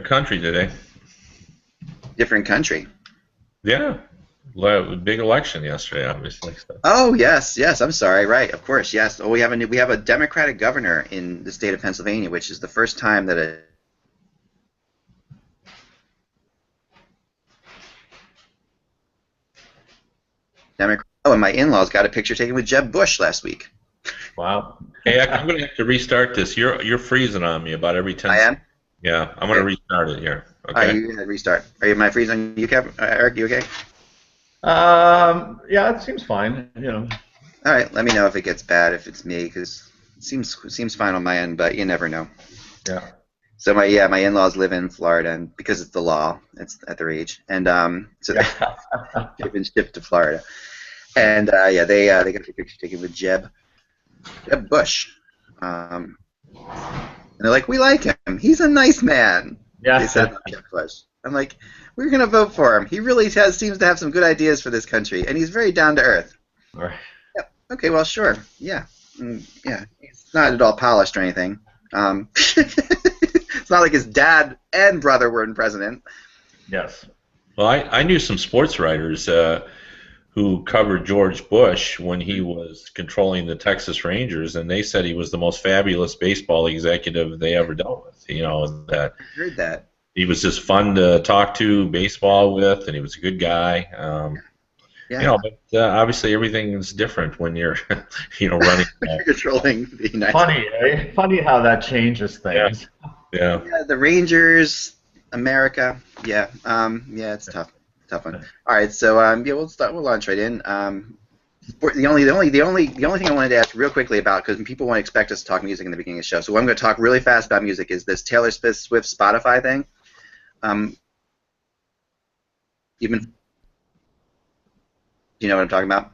country today. Different country. Yeah, big election yesterday, obviously. So. Oh yes, yes. I'm sorry. Right, of course. Yes. Oh, we have a Democratic governor in the state of Pennsylvania, which is the first time that a Democrat. Oh, and my in-laws got a picture taken with Jeb Bush last week. Wow. Hey, I'm going to have to restart this. You're freezing on me about every I 10 seconds. am. Yeah, I'm going to Okay. restart it here. All right, Okay. you gotta restart. Are you my freezing on you, Kevin? Eric, you okay? Yeah, it seems fine. All right. Let me know if it gets bad if it's me, because it seems fine on my end, but you never know. Yeah. So my in-laws live in Florida, and because it's the law, it's at their age, and so Yeah. they've been shipped to Florida, and yeah, they got their picture taken with Jeb Bush, and they're like, we like him. He's a nice man. They said Yeah. about Jeb Bush. I'm like, we're gonna vote for him. He really seems to have some good ideas for this country, and he's very down to earth. Right. Yep. Okay. Well, sure. Yeah. Yeah. He's not at all polished or anything. It's not like his dad and brother were in president. Yes. Well, I knew some sports writers who covered George Bush when he was controlling the Texas Rangers, and they said he was the most fabulous baseball executive they ever dealt with. That I heard that. he was just fun to talk to baseball with, and he was a good guy. Yeah. But obviously everything is different when you're, running. You're controlling the United States. Funny, eh? Funny how that changes Yeah, things. yeah. Yeah, the Rangers, America. Yeah. Yeah, it's tough. Tough one. All right. So yeah, we'll start. We'll launch right in. The only thing I wanted to ask real quickly about, because people want to expect us to talk music in the beginning of the show. So what I'm going to talk really fast about music is this Taylor Swift Spotify thing. Um, even do you know what I'm talking about?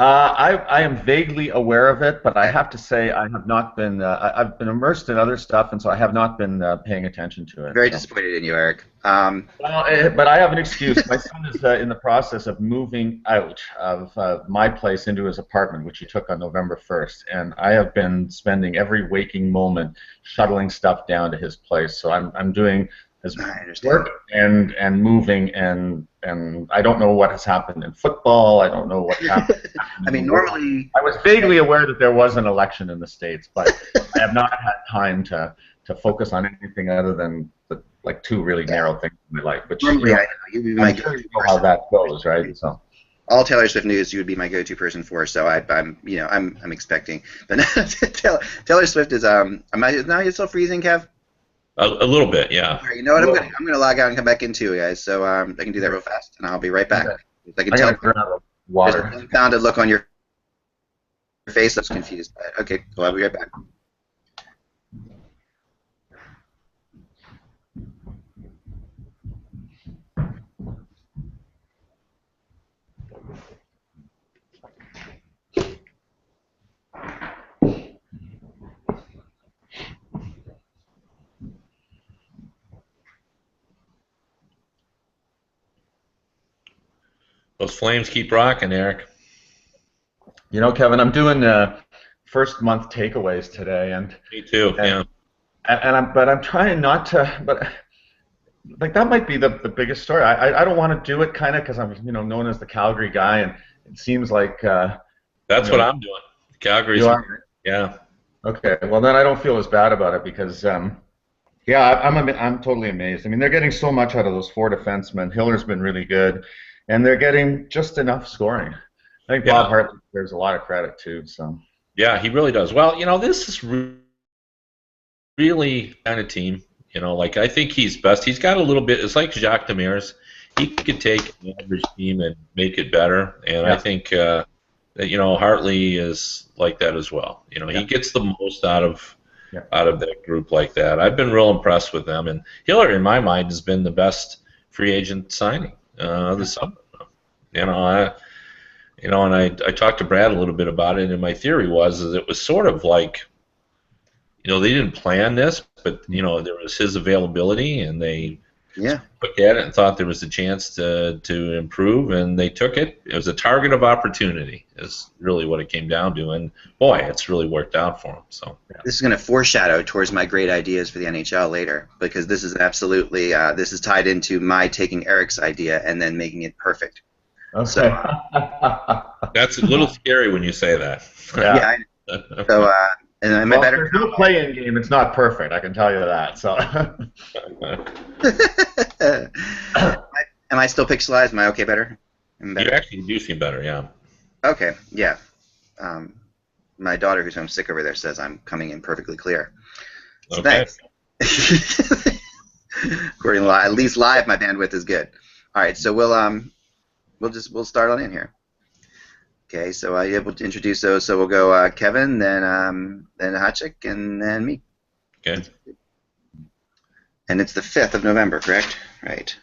I am vaguely aware of it, but I have to say I have not been. I've been immersed in other stuff, and so I have not been paying attention to it. Very So. disappointed in you, Eric. Well, but I have an excuse. My son is in the process of moving out of my place into his apartment, which he took on November 1st, and I have been spending every waking moment shuttling stuff down to his place. So I'm doing his I understand. work and moving, and I don't know what has happened in football. I don't know what happened I in the mean, world. normally, I was vaguely aware that there was an election in the States, but I have not had time to focus on anything other than like two really narrow things in my life. Which normally I know you'd be my I'm sure go-to you know how person. that goes, right? So All Taylor Swift news, you would be my go-to person for. So I'm expecting. But Taylor Swift is now you're still freezing, Kev. A little bit, yeah. All right, you know what? I'm gonna log out and come back in too, guys. So I can do that real fast, and I'll be right back. I can I tell gotta grab a there's a water. dumbfounded look on your face that's confused. Okay, well, I'll be right back. Those Flames keep rocking, Eric. You know, Kevin, I'm doing first month takeaways today, Me too. and Yeah. I'm trying not to, but like that might be the biggest story. I don't want to do it kind of because I'm known as the Calgary guy, and it seems like That's you what know I'm doing. Calgary's. you are. Yeah. Okay, well then I don't feel as bad about it because yeah, I'm totally amazed. I mean, they're getting so much out of those four defensemen. Hiller's been really good, and they're getting just enough scoring. I think Bob Yeah. Hartley deserves a lot of credit too. So Yeah, he really does. Well, this is really kind of team. Like I think he's best. He's got a little bit. It's like Jacques Demers. He could take an average team and make it better. And I yeah, think that Hartley is like that as well. yeah, He gets the most yeah, out of that group like that. I've been real impressed with them. And Hiller, in my mind, has been the best free agent signing this summer. You know, I, and I talked to Brad a little bit about it, and my theory was is it was sort of like, they didn't plan this, but there was his availability, and they Yeah. Looked at it and thought there was a chance to improve, and they took it. It was a target of opportunity, is really what it came down to, and boy, it's really worked out for them. So this is going to foreshadow towards my great ideas for the NHL later, because this is absolutely this is tied into my taking Eric's idea and then making it perfect. Okay. So that's a little scary when you say that. yeah. So and am I better? There's no play-in game. It's not perfect. I can tell you that. So. Am I still pixelized? Am I okay better? You actually do seem better, yeah. Okay, yeah. My daughter, who's home sick over there, says I'm coming in perfectly clear. So Okay. thanks. According to at least live, my bandwidth is good. All right, so we'll start on in here. Okay, so I able to introduce those. So we'll go Kevin, then Hachik, and then me. Okay. And it's the 5th of November, correct? Right.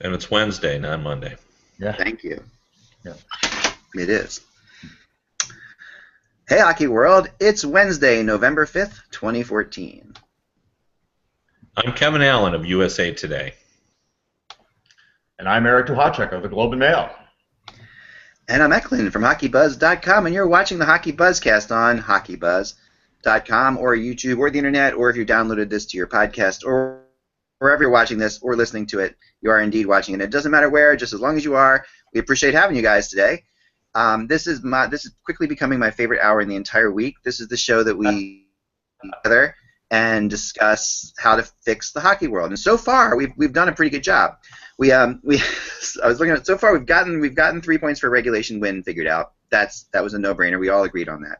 And it's Wednesday, not Monday. Yeah. Thank you. Yeah. It is. Hey, Hockey World. It's Wednesday, November 5th, 2014. I'm Kevin Allen of USA Today. And I'm Eric Duhacek of the Globe and Mail. And I'm Eklund from HockeyBuzz.com, and you're watching the Hockey Buzzcast on HockeyBuzz.com or YouTube or the Internet, or if you downloaded this to your podcast or wherever you're watching this or listening to it, you are indeed watching it. It doesn't matter where, just as long as you are. We appreciate having you guys today. This is quickly becoming my favorite hour in the entire week. This is the show that we together and discuss how to fix the hockey world. And so far, we've done a pretty good job. I was looking at it. So far, we've gotten 3 points for regulation win figured out. That was a no-brainer. We all agreed on that.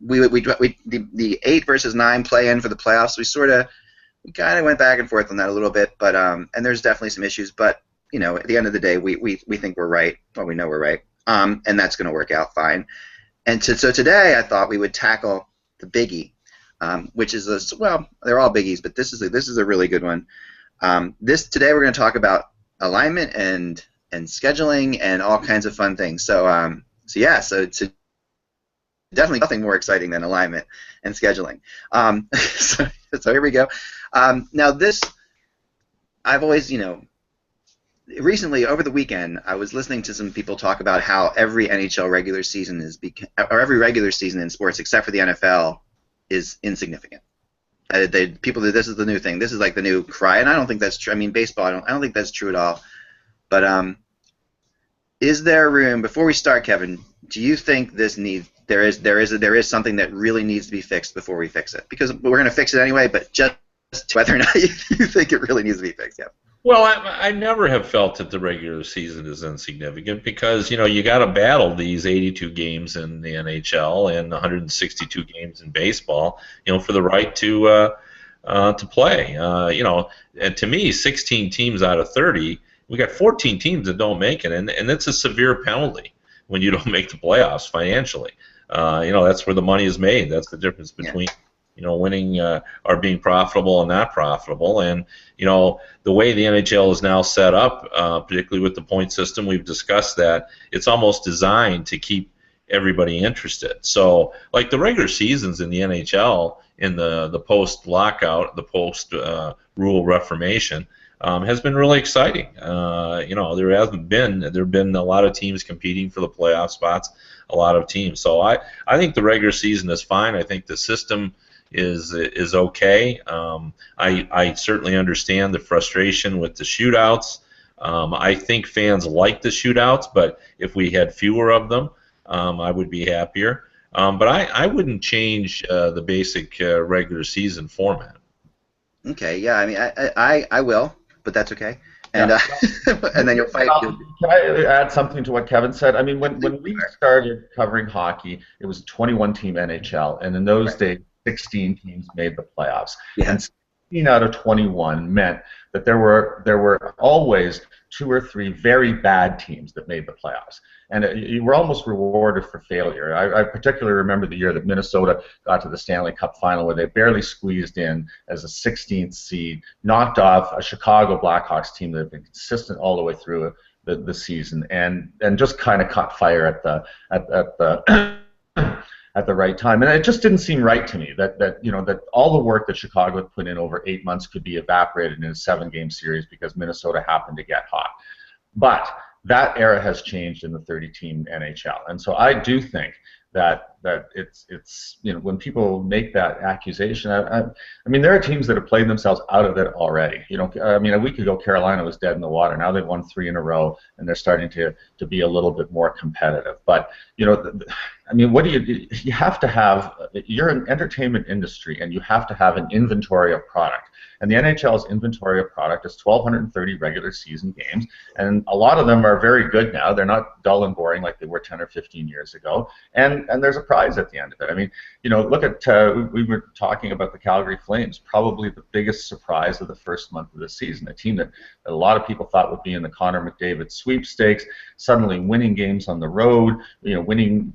The 8 versus 9 play-in for the playoffs. We kind of went back and forth on that a little bit, but and there's definitely some issues. But you know, at the end of the day, we think we're right. Well, we know we're right, and that's going to work out fine. And so today, I thought we would tackle the biggie, which is they're all biggies, but this is a really good one. Today we're going to talk about alignment and scheduling and all kinds of fun things. So it's definitely nothing more exciting than alignment and scheduling. So here we go. Now I've always, recently over the weekend I was listening to some people talk about how every NHL regular season every regular season in sports except for the NFL is insignificant. This is the new thing. This is like the new cry, and I don't think that's true. I mean, baseball, I don't think that's true at all. But is there room before we start, Kevin? Do you think there is something that really needs to be fixed before we fix it? Because we're going to fix it anyway, but just whether or not you think it really needs to be fixed, yeah. Well, I never have felt that the regular season is insignificant because, you got to battle these 82 games in the NHL and 162 games in baseball, for the right to play. And to me, 16 teams out of 30, we got 14 teams that don't make it, and it's a severe penalty when you don't make the playoffs financially. That's where the money is made. That's the difference between winning or being profitable and not profitable. And, the way the NHL is now set up, particularly with the point system, we've discussed that, it's almost designed to keep everybody interested. So, like the regular seasons in the NHL, in the post-lockout, the post-rule reformation, has been really exciting. There have been a lot of teams competing for the playoff spots, a lot of teams. So I think the regular season is fine. I think the system is okay. I certainly understand the frustration with the shootouts. I think fans like the shootouts, but if we had fewer of them, I would be happier. But I wouldn't change the basic regular season format. Okay, yeah, I mean, I will, but that's okay. And Yeah. And then you'll fight. Can I add something to what Kevin said? I mean, when we started covering hockey, it was a 21-team NHL, and in those days, 16 teams made the playoffs. Yeah. And 16 out of 21 meant that there were always 2 or 3 very bad teams that made the playoffs. And you were almost rewarded for failure. I particularly remember the year that Minnesota got to the Stanley Cup final where they barely squeezed in as a 16th seed, knocked off a Chicago Blackhawks team that had been consistent all the way through the season, and just kind of caught fire at the at the right time. And it just didn't seem right to me that all the work that Chicago had put in over 8 months could be evaporated in a 7-game series because Minnesota happened to get hot. But that era has changed in the 30-team NHL, and so I do think that it's when people make that accusation, I mean there are teams that have played themselves out of it already. I mean a week ago Carolina was dead in the water. Now they've won 3 in a row and they're starting to be a little bit more competitive. But I mean, what do you have to have? You're an entertainment industry, and you have to have an inventory of product. And the NHL's inventory of product is 1,230 regular season games, and a lot of them are very good now. They're not dull and boring like they were 10 or 15 years ago. And there's a prize at the end of it. I mean, look at we were talking about the Calgary Flames, probably the biggest surprise of the first month of the season. A team that a lot of people thought would be in the Connor McDavid sweepstakes, suddenly winning games on the road, winning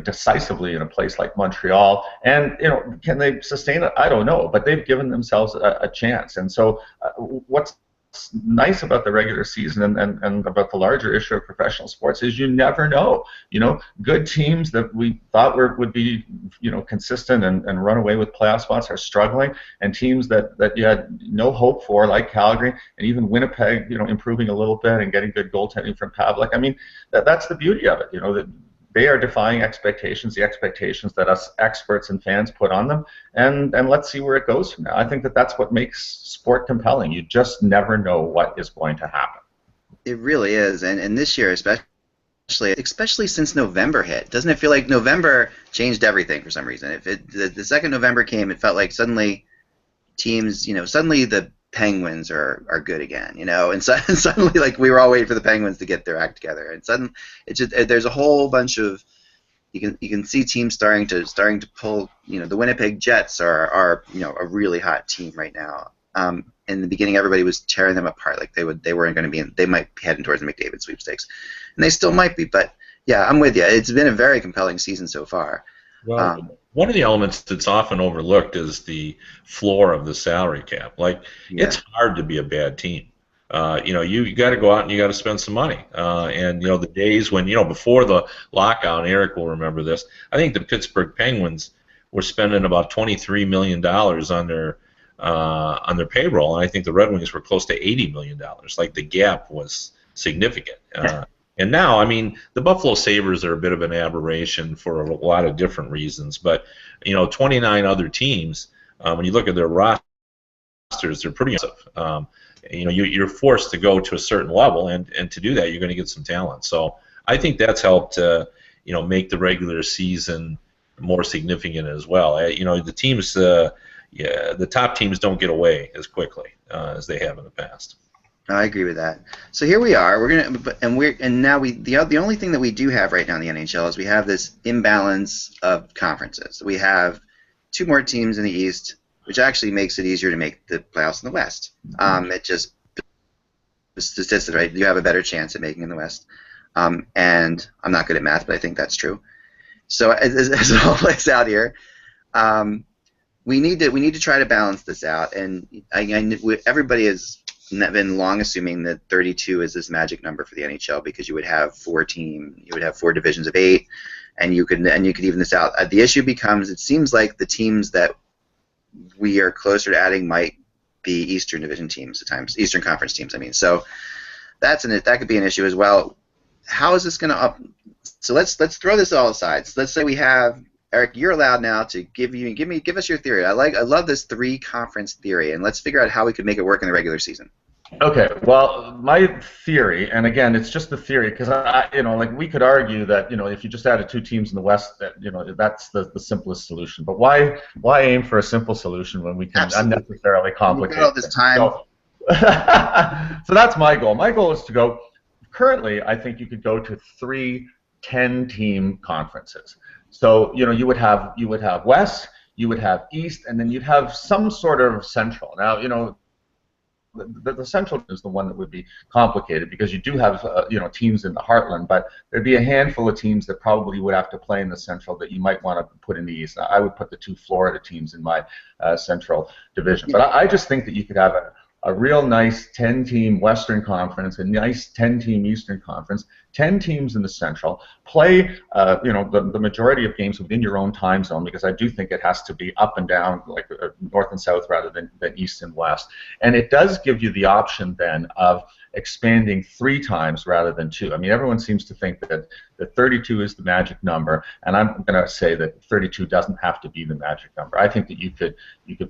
decisively in a place like Montreal, and can they sustain it? I don't know, but they've given themselves a chance. And so, what's nice about the regular season and about the larger issue of professional sports is you never know. Good teams that we thought would be consistent and run away with playoff spots are struggling, and teams that you had no hope for, like Calgary and even Winnipeg, improving a little bit and getting good goaltending from Pavlik. I mean, that's the beauty of it. That they are defying expectations, the expectations that us experts and fans put on them, and let's see where it goes from now. I think that's what makes sport compelling. You just never know what is going to happen. It really is, and this year especially since November hit, doesn't it feel like November changed everything for some reason? If the second November came, it felt like suddenly teams, suddenly the Penguins are good again, and suddenly like we were all waiting for the Penguins to get their act together, and suddenly there's a whole bunch of you can see teams starting to pull. The Winnipeg Jets are a really hot team right now. In the beginning, everybody was tearing them apart, like they weren't going to be they might be heading towards the McDavid sweepstakes, and they still might be. But yeah, I'm with you. It's been a very compelling season so far. Well, one of the elements that's often overlooked is the floor of the salary cap. It's hard to be a bad team. You got to go out and you got to spend some money. And the days when before the lockout, and Eric will remember this. I think the Pittsburgh Penguins were spending about $23 million on their payroll, and I think the Red Wings were close to $80 million. Like the gap was significant. And now, I mean, the Buffalo Sabres are a bit of an aberration for a lot of different reasons. But 29 other teams, when you look at their rosters, they're pretty impressive. You're forced to go to a certain level, and to do that, you're going to get some talent. So I think that's helped make the regular season more significant as well. The teams, the top teams don't get away as quickly as they have in the past. I agree with that. So here we are. The only thing that we do have right now in the NHL is we have this imbalance of conferences. We have 2 more teams in the East, which actually makes it easier to make the playoffs in the West. It just statistics, right? You have a better chance at making in the West. And I'm not good at math, but I think that's true. So as it all plays out here, we need to try to balance this out. And everybody has been long assuming that 32 is this magic number for the NHL because you would have 4 divisions of 8, and you could even this out. The issue becomes it seems like the teams that we are closer to adding might be Eastern Division teams at times, Eastern Conference teams. I mean, so that could be an issue as well. How is this going to So let's throw this all aside. So let's say we have Eric. You're allowed now to give us your theory. I love this 3-conference theory, and let's figure out how we could make it work in the regular season. Okay, well, my theory, and again, it's just a theory, because we could argue that if you just added 2 teams in the West, that that's the simplest solution. But why aim for a simple solution when we can unnecessarily complicate all this time. So that's my goal. My goal is to go. Currently, I think you could go to 3 10-team conferences. So you would have West, you would have East, and then you'd have some sort of Central. Now the Central is the one that would be complicated because you do have teams in the Heartland, but there'd be a handful of teams that probably would have to play in the Central that you might want to put in the East. I would put the 2 Florida teams in my Central division, but I just think that you could have a real nice 10-team Western Conference, a nice 10-team Eastern Conference, 10 teams in the Central, play the majority of games within your own time zone, because I do think it has to be up and down, like north and south rather than east and west. And it does give you the option then of expanding 3 times rather than 2. I mean, everyone seems to think that 32 is the magic number, and I'm going to say that 32 doesn't have to be the magic number. I think that you could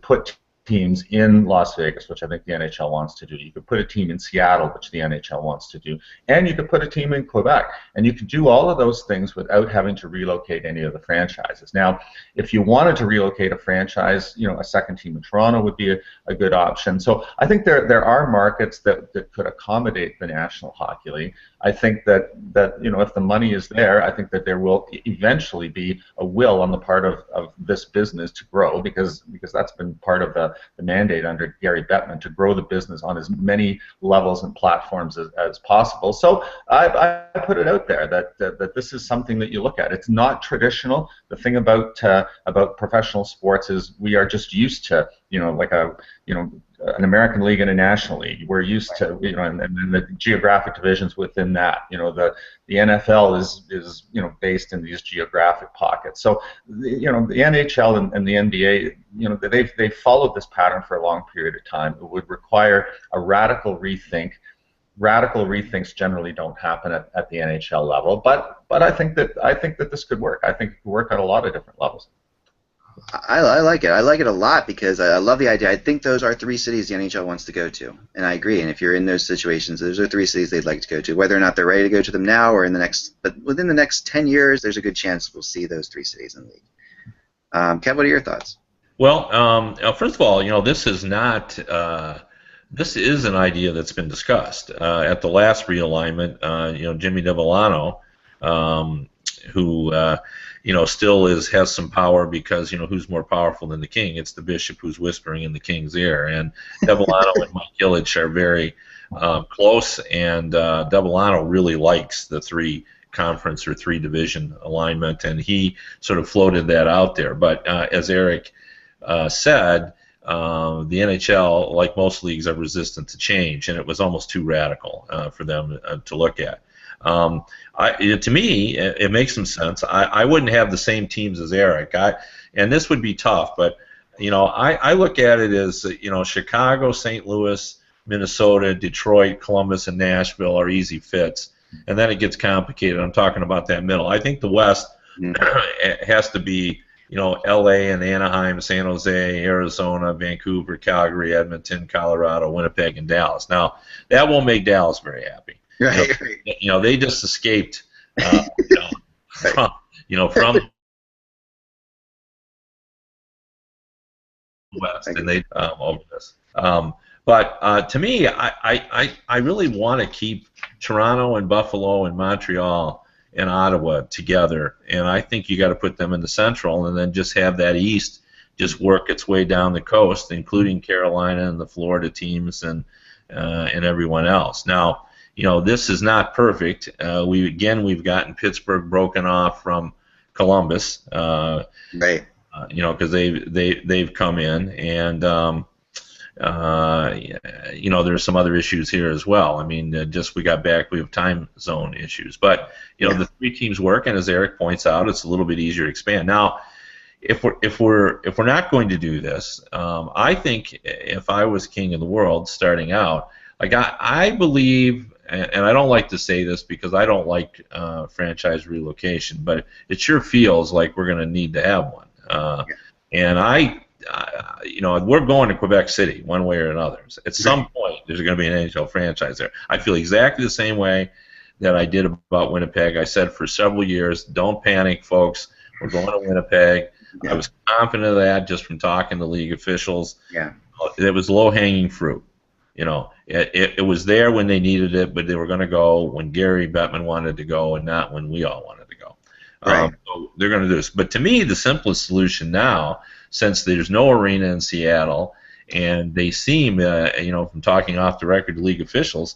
put teams in Las Vegas, which I think the NHL wants to do. You could put a team in Seattle, which the NHL wants to do. And you could put a team in Quebec. And you could do all of those things without having to relocate any of the franchises. Now, if you wanted to relocate a franchise, a second team in Toronto would be a good option. So I think there are markets that could accommodate the National Hockey League. I think that if the money is there, I think that there will eventually be a will on the part of this business to grow, because that's been part of the mandate under Gary Bettman, to grow the business on as many levels and platforms as possible. So I put it out there that this is something that you look at. It's not traditional. The thing about professional sports is we are just used to an American league and a National League. We're used to and the geographic divisions within that. The NFL is based in these geographic pockets. So the NHL and the NBA, they've followed this pattern for a long period of time. It would require a radical rethink. Radical rethinks generally don't happen at the NHL level, but I think that this could work. I think it could work at a lot of different levels. I like it. I like it a lot because I love the idea. I think those are 3 cities the NHL wants to go to, and I agree. And if you're in those situations, those are 3 cities they'd like to go to. Whether or not they're ready to go to them now or but within the next 10 years, there's a good chance we'll see those 3 cities in the league. Kev, what are your thoughts? Well, first of all, this is not. This is an idea that's been discussed at the last realignment. Jimmy DeVolano, who still has some power, because who's more powerful than the king? It's the bishop who's whispering in the king's ear. And DeVolano and Mike Ilitch are very close, and DeVolano really likes the 3 conference or 3 division alignment, and he sort of floated that out there. But as Eric said, the NHL, like most leagues, are resistant to change, and it was almost too radical for them to look at. To me, it makes some sense. I wouldn't have the same teams as Eric. And this would be tough, but I look at it as Chicago, St. Louis, Minnesota, Detroit, Columbus, and Nashville are easy fits, and then it gets complicated. I'm talking about that middle. I think the West has to be L.A. and Anaheim, San Jose, Arizona, Vancouver, Calgary, Edmonton, Colorado, Winnipeg, and Dallas. Now, that won't make Dallas very happy. Right. They just escaped from the West, and they over this. But to me, I really want to keep Toronto and Buffalo and Montreal and Ottawa together, and I think you got to put them in the Central, and then just have that East just work its way down the coast, including Carolina and the Florida teams and everyone else. Now, this is not perfect. We've gotten Pittsburgh broken off from Columbus, right? Because they've come in, and there's some other issues here as well. I mean, we have time zone issues, but the 3 teams work, and as Eric points out, it's a little bit easier to expand. Now, if we're not going to do this, I think if I was king of the world starting out, like I believe. And I don't like to say this because I don't like franchise relocation, but it sure feels like we're going to need to have one. And we're going to Quebec City one way or another. At some point, there's going to be an NHL franchise there. I feel exactly the same way that I did about Winnipeg. I said for several years, don't panic, folks. We're going to Winnipeg. Yeah. I was confident of that just from talking to league officials. Yeah. It was low-hanging fruit. It was there when they needed it, but they were going to go when Gary Bettman wanted to go, and not when we all wanted to go. Right. So they're going to do this. But to me, the simplest solution now, since there's no arena in Seattle, and they seem, from talking off the record to league officials,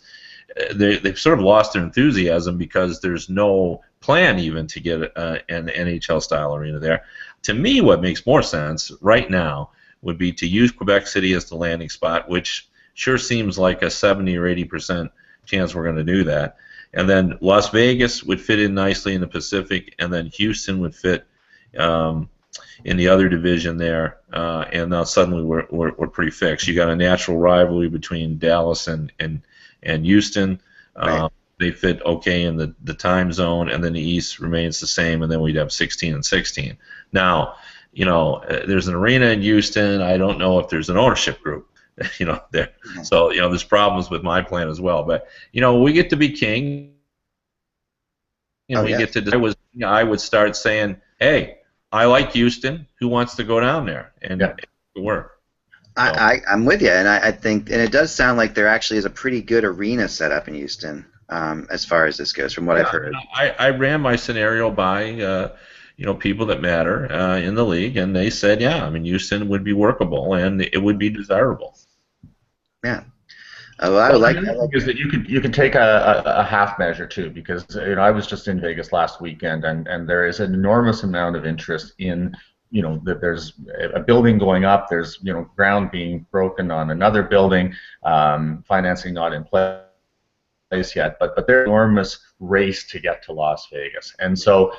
they've sort of lost their enthusiasm because there's no plan even to get an NHL-style arena there. To me, what makes more sense right now would be to use Quebec City as the landing spot, which sure seems like a 70 or 80% chance we're going to do that. And then Las Vegas would fit in nicely in the Pacific, and then Houston would fit in the other division there. And now suddenly we're pretty fixed. You got a natural rivalry between Dallas and Houston. Right. They fit okay in the time zone, and then the East remains the same, and then we'd have 16 and 16. Now, there's an arena in Houston. I don't know if there's an ownership group, there. So, there's problems with my plan as well. But, we get to be king. Get to. I would start saying, hey, I like Houston. Who wants to go down there and work? I'm with you, and I think, and it does sound like there actually is a pretty good arena set up in Houston, as far as this goes, from what I've heard. I ran my scenario by people that matter in the league, and they said, Houston would be workable and it would be desirable. Yeah. Well, the thing is that you can take a half measure too, because I was just in Vegas last weekend, and there is an enormous amount of interest in that there's a building going up, there's ground being broken on another building, financing not in place yet, but there's an enormous race to get to Las Vegas. And so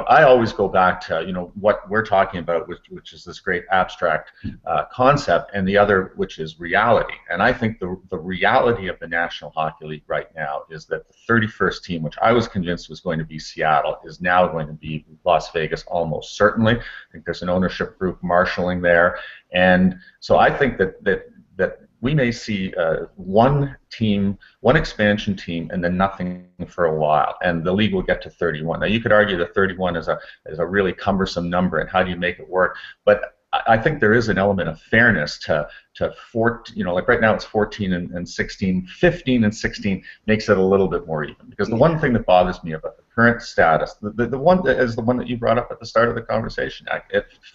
I always go back to what we're talking about, which is this great abstract concept, and the other, which is reality. And I think the reality of the National Hockey League right now is that the 31st team, which I was convinced was going to be Seattle, is now going to be Las Vegas almost certainly. I think there's an ownership group marshalling there, and so I think that we may see one expansion team, and then nothing for a while, and the league will get to 31. Now, you could argue that 31 is a really cumbersome number, and how do you make it work? But I think there is an element of fairness to 14, like right now it's 14 and 16. 15 and 16 makes it a little bit more even, because the one thing that bothers me about the current status, the one that is the one that you brought up at the start of the conversation,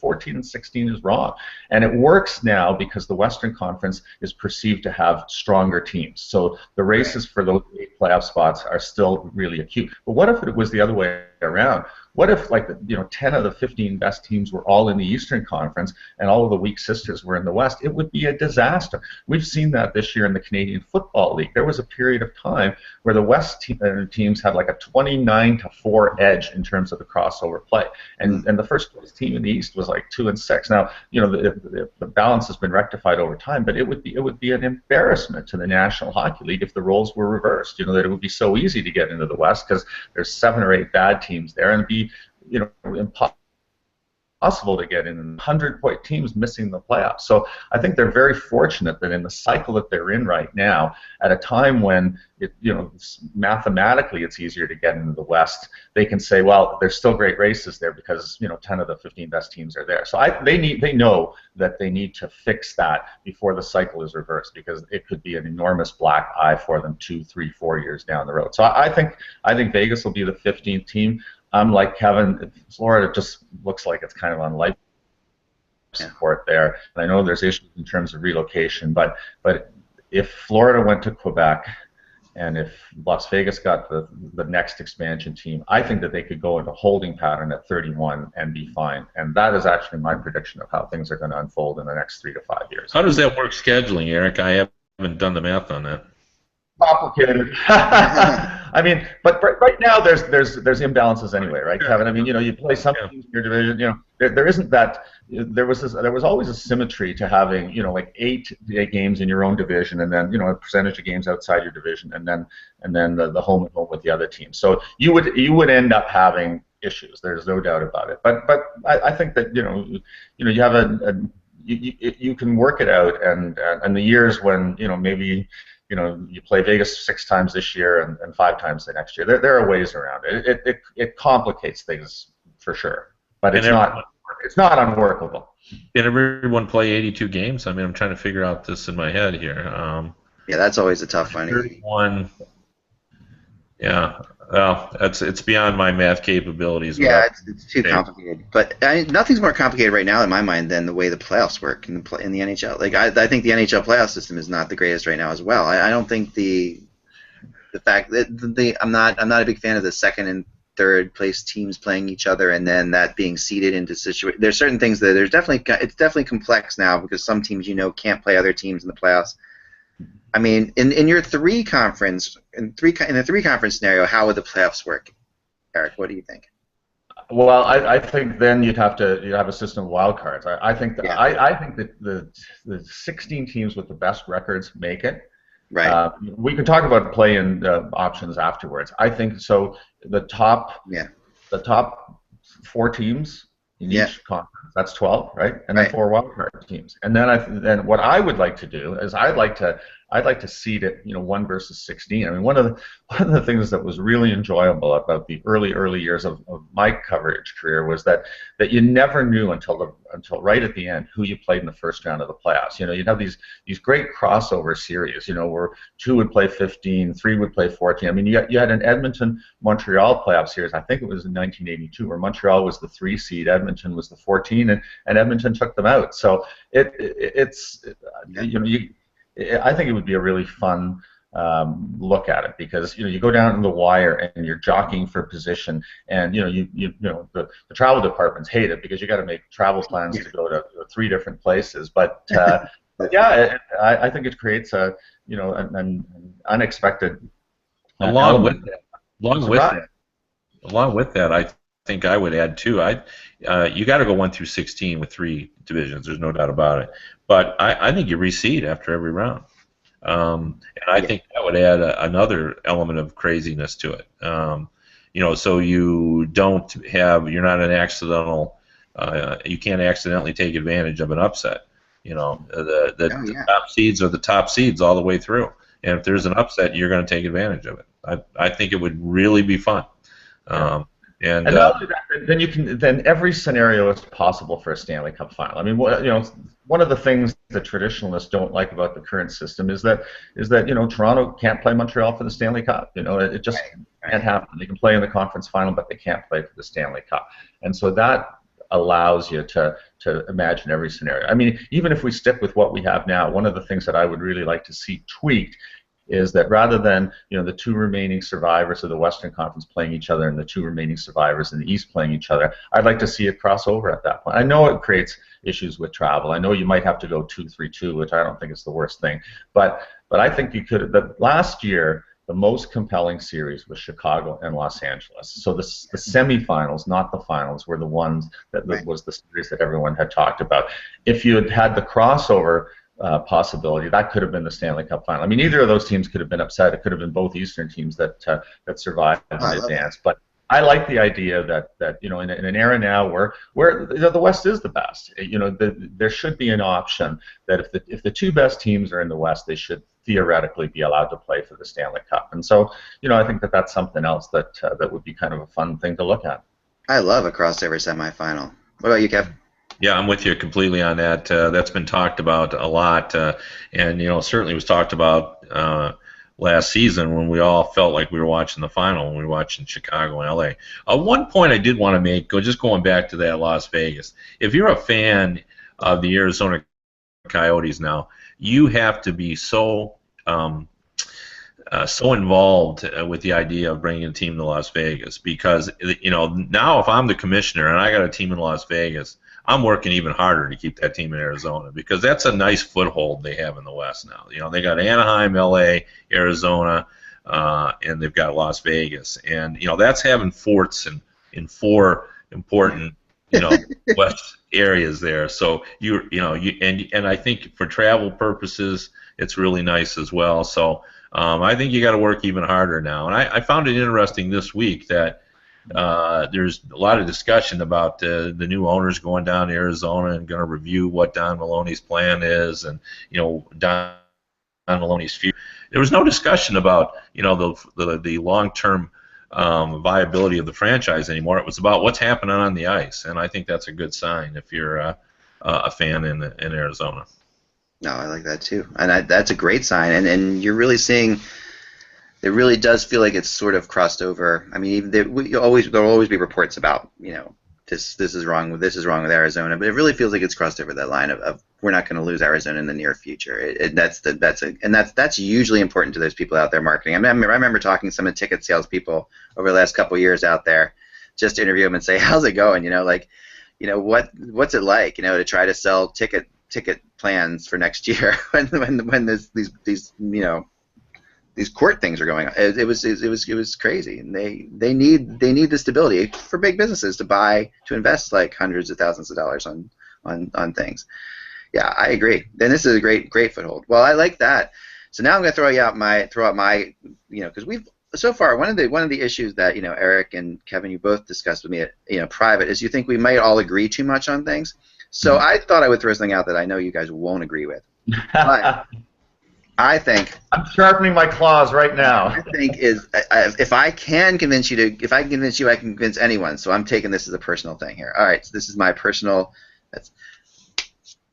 14 and 16 is wrong, and it works now because the Western Conference is perceived to have stronger teams, so the races for those 8 playoff spots are still really acute. But what if it was the other way around? What if, 10 of the 15 best teams were all in the Eastern Conference and all of the weak sisters were in the West? It would be a disaster. We've seen that this year in the Canadian Football League. There was a period of time where the West teams had like a 29-4 edge in terms of the crossover play, and the first place team in the East was like 2 and 6. Now, the balance has been rectified over time, but it would be an embarrassment to the National Hockey League if the roles were reversed. That it would be so easy to get into the West because there's 7 or 8 bad teams there, and it'd be impossible to get in, 100-point teams missing the playoffs. So I think they're very fortunate that in the cycle that they're in right now, at a time when mathematically it's easier to get into the West, they can say, well, there's still great races there because 10 of the 15 best teams are there. So they know that they need to fix that before the cycle is reversed, because it could be an enormous black eye for them 2, 3, 4 years down the road. So I think Vegas will be the 15th team. I'm like Kevin, Florida just looks like it's kind of on life support there. And I know there's issues in terms of relocation, but if Florida went to Quebec and if Las Vegas got the next expansion team, I think that they could go into holding pattern at 31 and be fine. And that is actually my prediction of how things are going to unfold in the next 3 to 5 years. How does that work scheduling, Eric? I haven't done the math on that. Complicated. I mean, but right now there's imbalances anyway, right, Kevin? I mean, you play some teams in your division. There isn't that. There was always a symmetry to having 8 games in your own division, and then a percentage of games outside your division, and then the home and home with the other team. So you would end up having issues. There's no doubt about it. But I think that you have you can work it out, and the years when maybe. You play Vegas 6 times this year and 5 times the next year. There are ways around it. It complicates things for sure, but it's not unworkable. Did everyone play 82 games? I mean, I'm trying to figure out this in my head here. Yeah, that's always a tough one. 31. Yeah. Well, it's beyond my math capabilities. Yeah, it's too complicated. But nothing's more complicated right now in my mind than the way the playoffs work in the NHL. I think the NHL playoff system is not the greatest right now as well. I don't think the fact that I'm not a big fan of the second and third place teams playing each other and then that being seeded into situations. There's certain things that it's definitely complex now because some teams can't play other teams in the playoffs. I mean, in your three conference in the three conference scenario, how would the playoffs work, Eric? What do you think? Well, I think then you'd have a system of wild cards. I think Yeah. I think that the 16 teams with the best records make it. Right. We can talk about play-in options afterwards. I think so. The top Yeah. the top 4 teams in Yeah. each conference. That's 12, right? And then Right. 4 wildcard teams. And then what I would like to do is I'd like to seed it, 1 versus 16. I mean, one of the things that was really enjoyable about the early years of my coverage career was that you never knew until right at the end who you played in the first round of the playoffs. You'd have these great crossover series, where 2 would play 15, 3 would play 14. I mean, you had an Edmonton-Montreal playoff series. I think it was in 1982, where Montreal was the 3 seed, Edmonton was the 14, and Edmonton took them out. So I think it would be a really fun look at it, because you go down to the wire and you're jockeying for position, and the travel departments hate it because you got to make travel plans to go to 3 different places. But yeah, I think it creates an unexpected Along with element. that, along with that, I think I would add too. You got to go 1 through 16 with 3 divisions. There's no doubt about it. But I think you reseed after every round, and I think that would add another element of craziness to it. So you're not an accidental. You can't accidentally take advantage of an upset. The top seeds are the top seeds all the way through, and if there's an upset, you're going to take advantage of it. I think it would really be fun. And not only that, then every scenario is possible for a Stanley Cup final. I mean, one of the things the traditionalists don't like about the current system is that Toronto can't play Montreal for the Stanley Cup. It just can't happen. They can play in the conference final, but they can't play for the Stanley Cup. And so that allows you to imagine every scenario. I mean, even if we stick with what we have now, one of the things that I would really like to see tweaked is that rather than the 2 remaining survivors of the Western Conference playing each other and the 2 remaining survivors in the East playing each other, I'd like to see it cross over at that point. I know it creates issues with travel. I know you might have to go 2-3-2, which I don't think is the worst thing. But I think you could. Last year, the most compelling series was Chicago and Los Angeles. So the semifinals, not the finals, were the ones that was the series that everyone had talked about. If you had had the crossover possibility, that could have been the Stanley Cup final. I mean, either of those teams could have been upset. It could have been both Eastern teams that survived in advance. But I like the idea that in an era now where the West is the best, there should be an option that if the 2 best teams are in the West, they should theoretically be allowed to play for the Stanley Cup. And so, I think that's something else that would be kind of a fun thing to look at. I love a crossover semifinal. What about you, Kev? Yeah, I'm with you completely on that. That's been talked about a lot, and certainly was talked about last season when we all felt like we were watching the final when we were watching Chicago and LA. One point I did want to make, going back to that Las Vegas. If you're a fan of the Arizona Coyotes now, you have to be so involved with the idea of bringing a team to Las Vegas, because now if I'm the commissioner and I got a team in Las Vegas, I'm working even harder to keep that team in Arizona, because that's a nice foothold they have in the West now. They got Anaheim, LA, Arizona, and they've got Las Vegas, and that's having forts in 4 important West areas there. So and I think for travel purposes, it's really nice as well. So I think you got to work even harder now. And I found it interesting this week that there's a lot of discussion about the new owners going down to Arizona and going to review what Don Maloney's plan is, and Don Maloney's future. There was no discussion about the long-term viability of the franchise anymore. It was about what's happening on the ice, and I think that's a good sign if you're a fan in Arizona. No, I like that too, and that's a great sign. And you're really seeing. It really does feel like it's sort of crossed over. I mean, there will always be reports about this is wrong with Arizona, but it really feels like it's crossed over that line of we're not going to lose Arizona in the near future. That's usually important to those people out there marketing. I remember talking to some of the ticket sales people over the last couple of years out there, just to interview them and say, how's it going? What's it like? To try to sell ticket plans for next year when these court things are going on. It was crazy, and they need the stability for big businesses to invest like hundreds of thousands of dollars on things. Yeah, I agree. Then this is a great foothold. Well, I like that. So now I'm going to throw out my because we've so far one of the issues that Eric and Kevin, you both discussed with me at private, is you think we might all agree too much on things. So I thought I would throw something out that I know you guys won't agree with. But I think I'm sharpening my claws right now. I think if I can convince you, I can convince anyone. So I'm taking this as a personal thing here. All right, so this is my personal.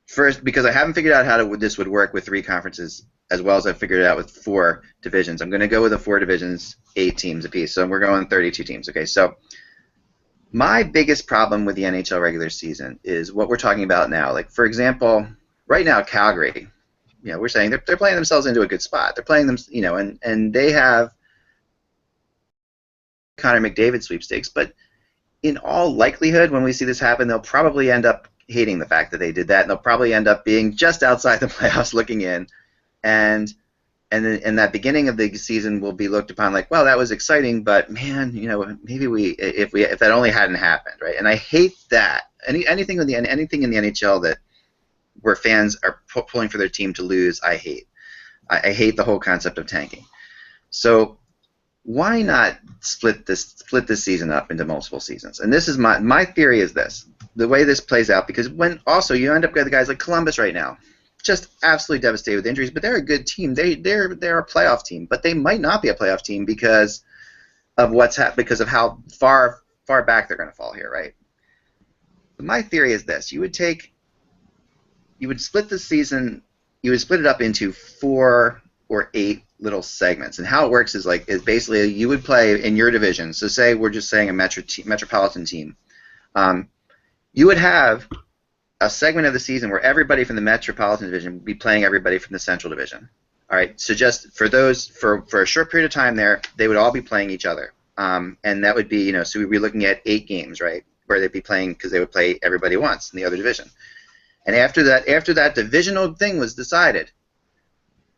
First, because I haven't figured out how this would work with 3 conferences as well as I've figured it out with 4 divisions. I'm going to go with the 4 divisions, 8 teams apiece. So we're going 32 teams. Okay, so my biggest problem with the NHL regular season is what we're talking about now. Like, for example, right now, Calgary, we're saying they're playing themselves into a good spot. They're playing them, and they have Connor McDavid sweepstakes. But in all likelihood, when we see this happen, they'll probably end up hating the fact that they did that, and they'll probably end up being just outside the playoffs looking in. And then that beginning of the season will be looked upon like, well, that was exciting, but man, maybe if that only hadn't happened, right? And I hate that. Anything in the NHL where fans are pulling for their team to lose, I hate. I hate the whole concept of tanking. So why not split this season up into multiple seasons? And this is my theory is this: the way this plays out, because when also you end up with guys like Columbus right now, just absolutely devastated with injuries, but they're a good team. They're a playoff team, but they might not be a playoff team because of because of how far back they're going to fall here, right? But my theory is this: you would split the season, you would split it up into 4 or 8 little segments, and how it works is basically you would play in your division. So say we're just saying a metropolitan team, you would have a segment of the season where everybody from the Metropolitan Division would be playing everybody from the Central Division. All right, so just for a short period of time there, they would all be playing each other, and that would be so we'd be looking at 8 games, right, where they'd be playing because they would play everybody once in the other division. And after that divisional thing was decided,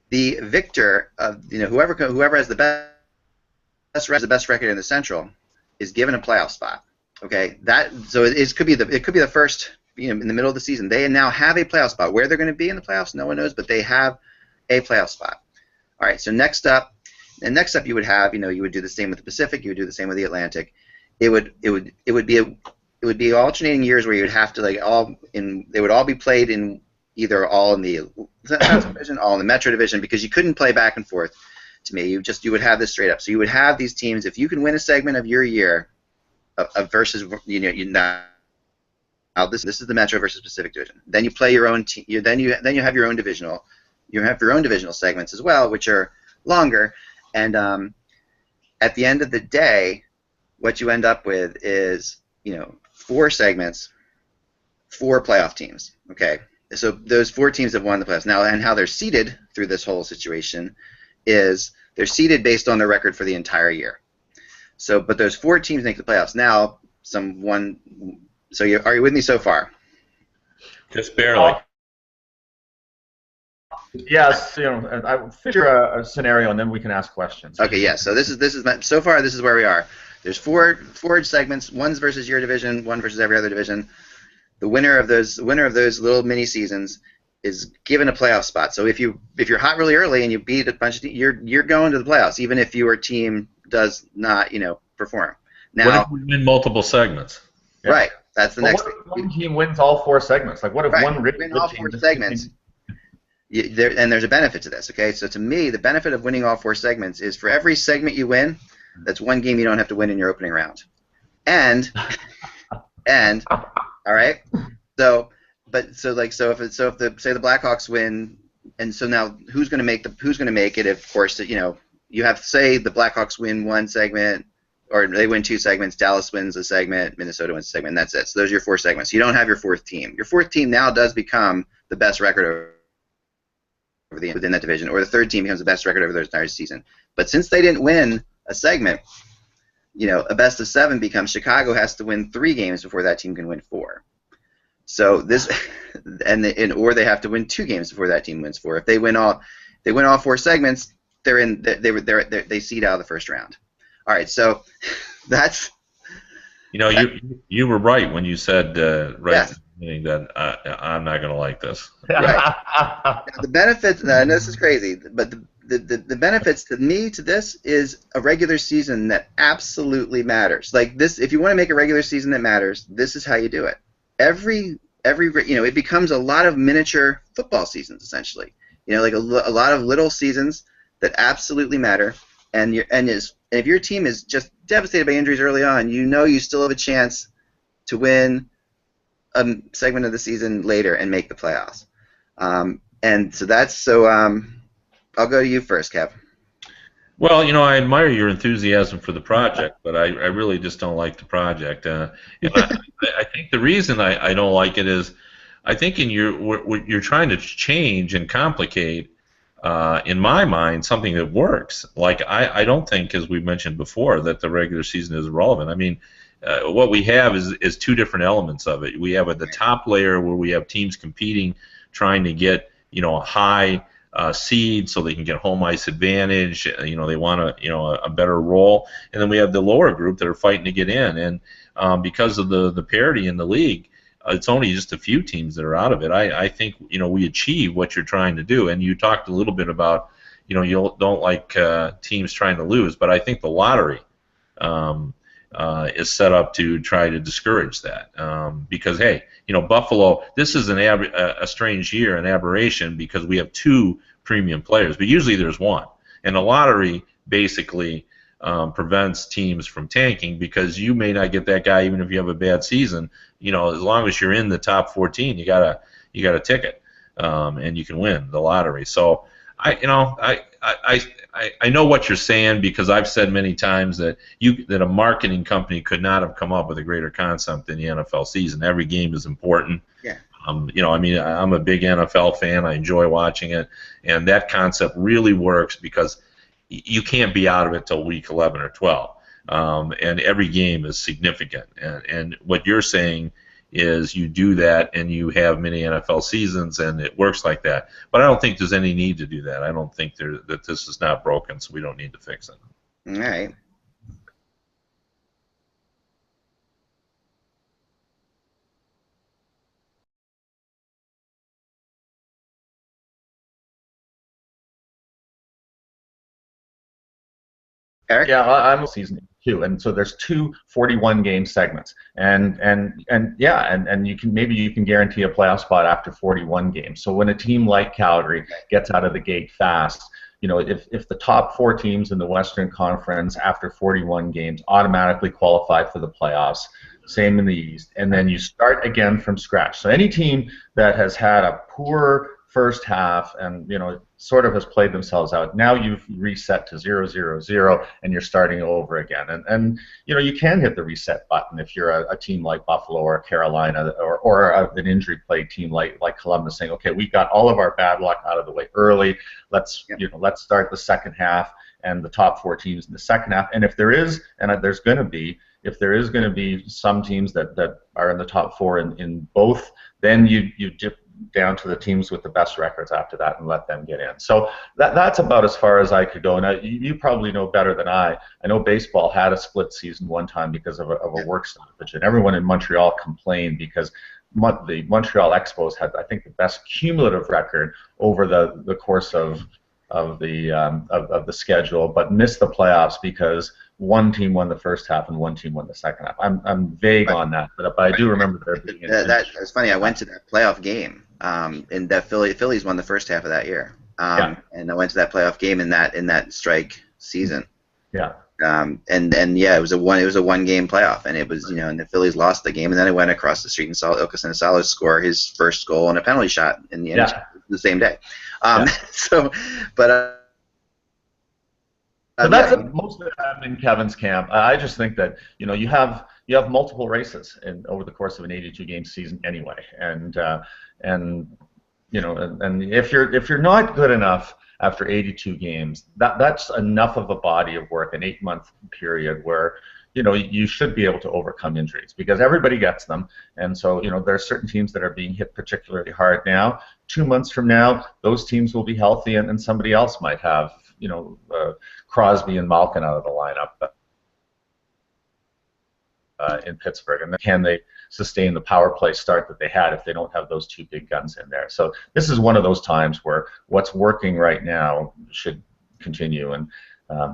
the victor of whoever has the best record in the Central is given a playoff spot. Okay, it could be the first. In the middle of the season, they now have a playoff spot. Where they're going to be in the playoffs, no one knows, but they have a playoff spot. All right. So next up, you would have, you would do the same with the Pacific. You would do the same with the Atlantic. It would be alternating years where you would have to they would all be played in either all in the Central Division, all in the Metro Division, because you couldn't play back and forth. To me, you would have this straight up. So you would have these teams. If you can win a segment of your year, versus Now this is the Metro versus Pacific Division. Then you play your own team. Then you have your own divisional. You have your own divisional segments as well, which are longer. And at the end of the day, what you end up with is 4 segments, 4 playoff teams. Okay, so those 4 teams have won the playoffs now, and how they're seeded through this whole situation is they're seeded based on their record for the entire year. So, but those 4 teams make the playoffs now. So are you with me so far? Just barely. Yes, I figure a scenario and then we can ask questions. Okay, yeah. So this is so far. This is where we are. There's 4 segments. One's versus your division. One versus every other division. The winner of those little mini seasons is given a playoff spot. So if you're hot really early and you beat a bunch of you're going to the playoffs, even if your team does not perform. Now, what if we win multiple segments? Yeah. Right. That's the next thing. What if one team wins all 4 segments? Like, what if one win all 4 segments? And there's a benefit to this. Okay, so to me, the benefit of winning all 4 segments is for every segment you win, that's 1 game you don't have to win in your opening round. And all right. So if the Blackhawks win, and so now who's going to make it? Of course, you have, say, the Blackhawks win 1 segment. Or they win 2 segments, Dallas wins a segment, Minnesota wins a segment, and that's it. So those are your 4 segments. You don't have your 4th team. Your 4th team now does become the best record within that division, or the 3rd team becomes the best record over their entire season. But since they didn't win a segment, a best of 7 becomes Chicago has to win 3 games before that team can win 4. So this, or they have to win 2 games before that team wins 4. If they win all 4 segments, they're in. They seed out of the first round. All right, so that's. You were right when you said right Yes. at the beginning that I'm not going to like this. Right. Now, the benefits, and this is crazy, but the benefits to me to this is a regular season that absolutely matters. Like this, if you want to make a regular season that matters, this is how you do it. Every it becomes a lot of miniature football seasons essentially. Like a lot of little seasons that absolutely matter. And if your team is just devastated by injuries early on, you still have a chance to win a segment of the season later and make the playoffs. And so I'll go to you first, Kev. Well, I admire your enthusiasm for the project, but I really just don't like the project. And I think the reason I don't like it is I think you're trying to change and complicate, in my mind, something that works. Like I don't think, as we mentioned before, that the regular season is relevant. I mean, what we have is 2 different elements of it. We have at the top layer where we have teams competing, trying to get a high seed so they can get home ice advantage. They want a better role, and then we have the lower group that are fighting to get in. And because of the parity in the league, it's only just a few teams that are out of it. I think we achieve what you're trying to do. And you talked a little bit about you don't like teams trying to lose, but I think the lottery is set up to try to discourage that, because hey, Buffalo, this is a strange year, an aberration, because we have 2 premium players, but usually there's 1, and the lottery basically prevents teams from tanking, because you may not get that guy even if you have a bad season. As long as you're in the top 14, you got a ticket, and you can win the lottery. So I know what you're saying, because I've said many times that a marketing company could not have come up with a greater concept than the NFL season. Every game is important. Yeah. I mean, I'm a big NFL fan. I enjoy watching it, and that concept really works because you can't be out of it till week 11 or 12, and every game is significant. And what you're saying is you do that, and you have many NFL seasons, and it works like that. But I don't think there's any need to do that. I don't think that this is not broken, so we don't need to fix it. All right. Eric? Yeah, I'm season 2, and so there's 2 41-game segments, and you can guarantee a playoff spot after 41 games. So when a team like Calgary gets out of the gate fast, if the top 4 teams in the Western Conference after 41 games automatically qualify for the playoffs, same in the East, and then you start again from scratch. So any team that has had a poor first half and sort of has played themselves out, now you've reset to 0-0-0 and you're starting over again. And you can hit the reset button if you're a team like Buffalo or Carolina or an injury plagued team like Columbus, saying, okay, we got all of our bad luck out of the way early. Let's start the second half and the top 4 teams in the second half. And if there is, and there's going to be, if there is going to be some teams that are in the top 4 in both, then you dip down to the teams with the best records after that and let them get in. So that's about as far as I could go. Now, you probably know better than I. I know baseball had a split season one time because of a work stoppage, and everyone in Montreal complained because the Montreal Expos had, I think, the best cumulative record over the course of the schedule, but missed the playoffs because one team won the first half and one team won the second half. I'm vague on that, but I do remember there being that's funny. I went to that playoff game, and that Phillies won the first half of that year, and I went to that playoff game in that strike season. Yeah. And yeah, it was a one game playoff, and it was and the Phillies lost the game, and then I went across the street and saw Ilka Sinisalos score his first goal on a penalty shot in the NHL the same day. So, but. So that's most of it happening in Kevin's camp. I just think that you have multiple races over the course of an 82-game season anyway, and if you're not good enough after 82 games, that's enough of a body of work, an 8-month period where you should be able to overcome injuries because everybody gets them. And so, there are certain teams that are being hit particularly hard now. 2 months from now, those teams will be healthy, and somebody else might have, Crosby and Malkin out of the lineup in Pittsburgh. And then can they sustain the power play start that they had if they don't have those two big guns in there? So this is one of those times where what's working right now should continue. And